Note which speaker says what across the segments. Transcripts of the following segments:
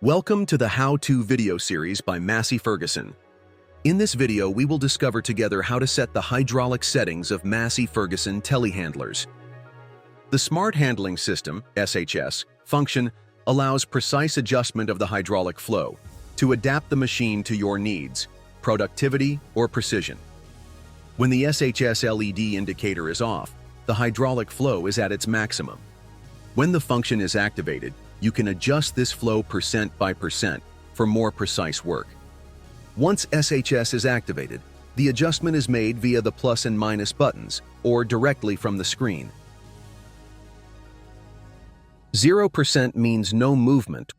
Speaker 1: Welcome to the How-To video series by Massey Ferguson. In this video, we will discover together how to set the hydraulic settings of Massey Ferguson telehandlers. The Smart Handling System (SHS) function allows precise adjustment of the hydraulic flow to adapt the machine to your needs, productivity, or precision. When the SHS LED indicator is off, the hydraulic flow is at its maximum. When the function is activated, you can adjust this flow percent by percent for more precise work. Once SHS is activated, the adjustment is made via the plus and minus buttons or directly from the screen. 0% means no movement,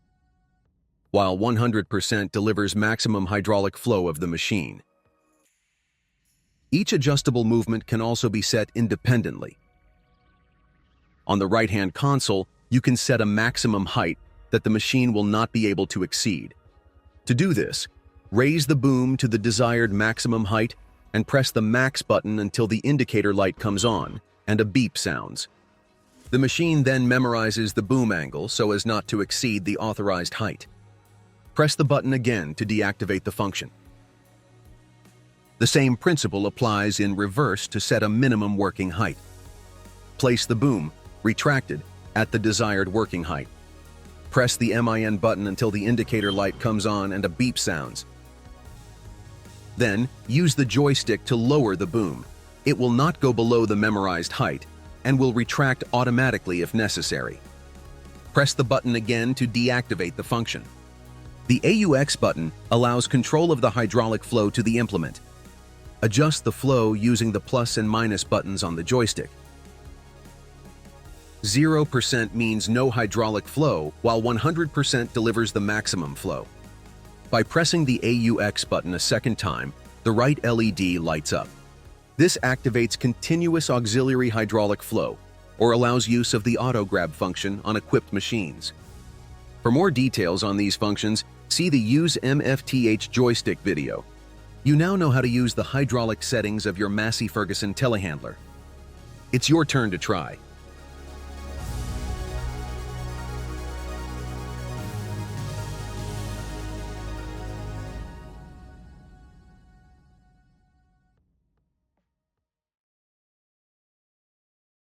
Speaker 1: while 100% delivers maximum hydraulic flow of the machine. Each adjustable movement can also be set independently. On the right-hand console, you can set a maximum height that the machine will not be able to exceed. To do this, raise the boom to the desired maximum height and press the max button until the indicator light comes on and a beep sounds. The machine then memorizes the boom angle so as not to exceed the authorized height. Press the button again to deactivate the function. The same principle applies in reverse to set a minimum working height. Place the boom, retracted, at the desired working height. Press the MIN button until the indicator light comes on and a beep sounds. Then, use the joystick to lower the boom. It will not go below the memorized height and will retract automatically if necessary. Press the button again to deactivate the function. The AUX button allows control of the hydraulic flow to the implement. Adjust the flow using the plus and minus buttons on the joystick. 0% means no hydraulic flow, while 100% delivers the maximum flow. By pressing the AUX button a second time, the right LED lights up. This activates continuous auxiliary hydraulic flow, or allows use of the auto grab function on equipped machines. For more details on these functions, see the Use MFTH joystick video. You now know how to use the hydraulic settings of your Massey Ferguson telehandler. It's your turn to try.